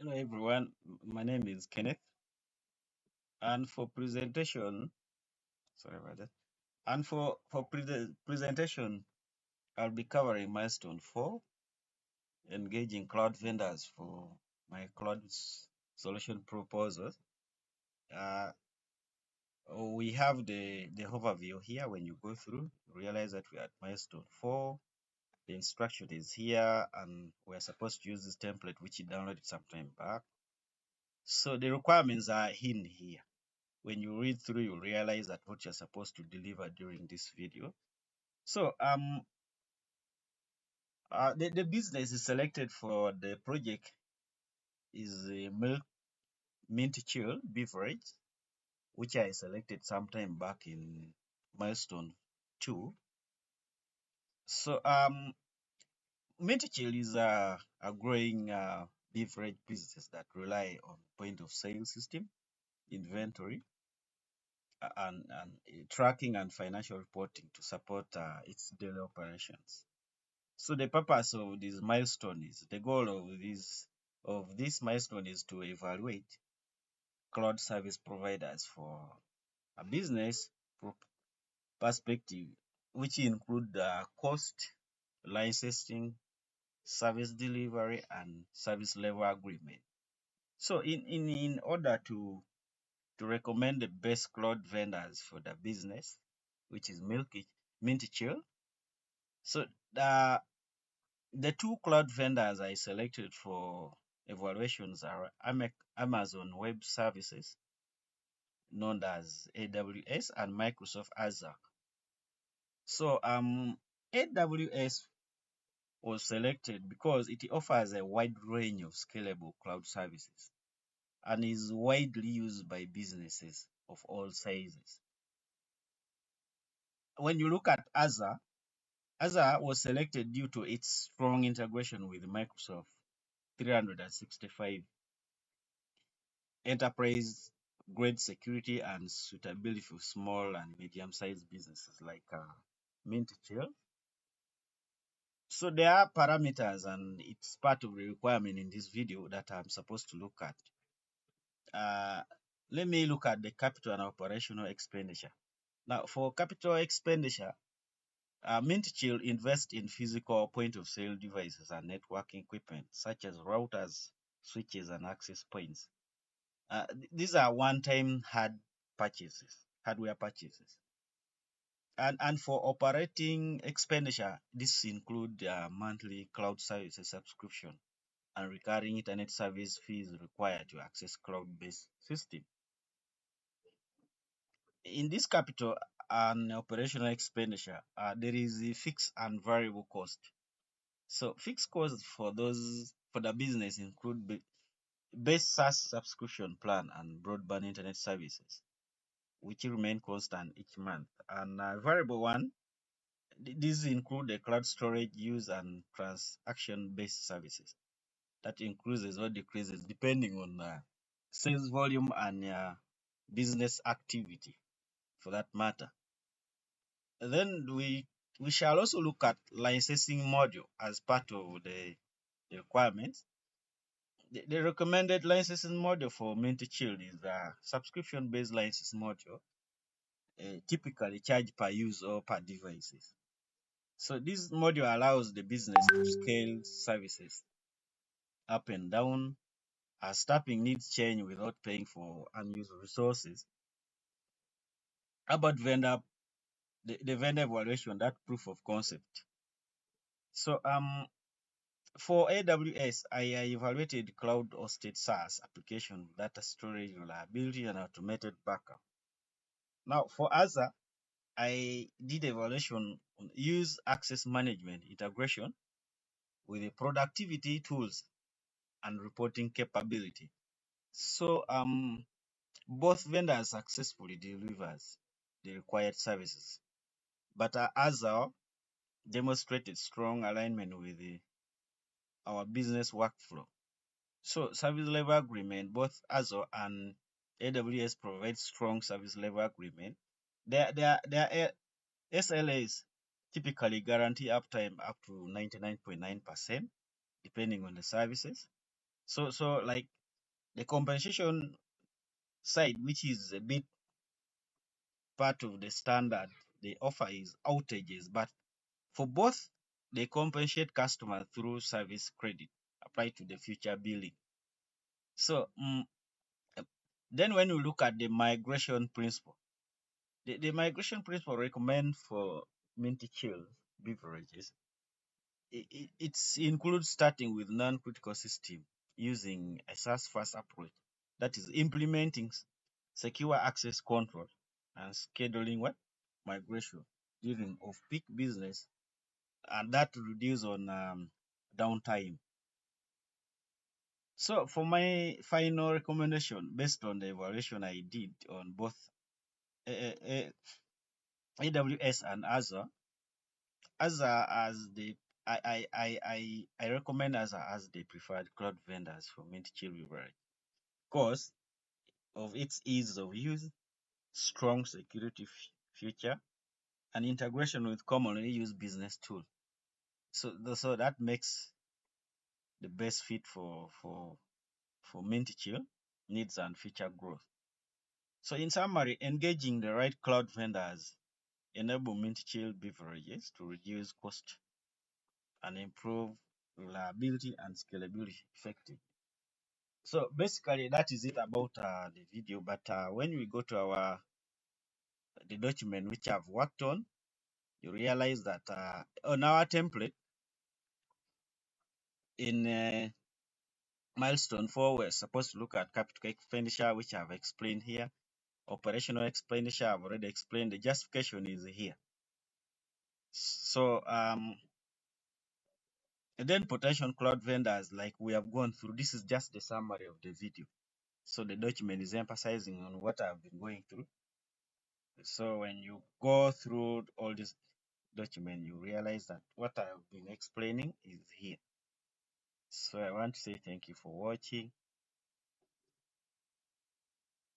Hello everyone, my name is Kenneth, and for presentation, sorry about that. And for presentation, I'll be covering milestone 4, engaging cloud vendors for my solution proposals. Uh, we have the overview here. When you go through, you realize that we're at milestone 4. The instruction is here, and we're supposed to use this template which you downloaded some time back. So the requirements are in here. When you read through, you realize that what you're supposed to deliver during this video. So the business is selected for the project is a milk mint chill beverage, which I selected sometime back in milestone 2. So mint chill is a growing beverage business that rely on point of sale system, inventory, and tracking and financial reporting to support its daily operations. So the purpose of this milestone is the goal of this milestone is to evaluate cloud service providers for a business perspective, which include cost, licensing, service delivery, and service level agreement. So in order to recommend the best cloud vendors for the business, which is Mint Chill. So the two cloud vendors I selected for evaluations are Amazon Web Services, known as AWS, and Microsoft Azure. So AWS was selected because it offers a wide range of scalable cloud services and is widely used by businesses of all sizes. When you look at Azure, Azure was selected due to its strong integration with Microsoft 365 enterprise grade security and suitability for small and medium sized businesses like Mint Chill. So there are parameters, and it's part of the requirement in this video that I'm supposed to look at. Let me look at the capital and operational expenditure. Now, for capital expenditure, Mint Chill invests in physical point of sale devices and networking equipment such as routers, switches, and access points. These are one-time hardware purchases. And for operating expenditure, this include monthly cloud services subscription and recurring internet service fees required to access cloud-based system. In this capital and operational expenditure, there is a fixed and variable cost. So fixed costs for the business include base SaaS subscription plan and broadband internet services, which remain constant each month. And variable one, these include the cloud storage use and transaction-based services. That increases or decreases depending on sales volume and business activity, for that matter. Then we shall also look at licensing module as part of the requirements. The recommended licensing module for Mint Chill is a subscription-based license module, typically charged per use or per devices. So this module allows the business to scale services up and down as staffing needs change without paying for unused resources. About the vendor evaluation, that proof of concept. So for AWS, I evaluated cloud hosted SaaS application, data storage, reliability, and automated backup. Now for Azure, I did evaluation on use access management integration with the productivity tools and reporting capability. So both vendors successfully delivers the required services, but Azure demonstrated strong alignment with our business workflow. So service level agreement, both Azure and AWS provide strong service level agreement. Their SLAs typically guarantee uptime up to 99.9%, depending on the services. So like the compensation side, which is a bit part of the standard they offer, is outages. But for both, they compensate customers through service credit applied to the future billing. So then when you look at the migration principle, the migration principle recommend for minty chill beverages. It includes starting with non-critical system using a SaaS first approach, that is implementing secure access control and scheduling what migration during off-peak business, and that reduce on downtime. So for my final recommendation, based on the evaluation I did on both AWS and Azure, Azure as the I recommend Azure as the preferred cloud vendors for Mint-Chill beverage because of its ease of use, strong security feature, and integration with commonly used business tools. So that makes the best fit for Mint-Chill needs and future growth. So in summary, engaging the right cloud vendors enable Mint-Chill beverages to reduce cost and improve reliability and scalability effectively. So basically, that is it about the video. But when we go to our the document which I've worked on, you realize that on our template in milestone 4, we're supposed to look at capital expenditure, which I've explained here. Operational expenditure, I've already explained. The justification is here. So and then potential cloud vendors, like we have gone through. This is just the summary of the video. So the document is emphasizing on what I've been going through. So when you go through all this document, you realize that what I've been explaining is here. So I want to say thank you for watching.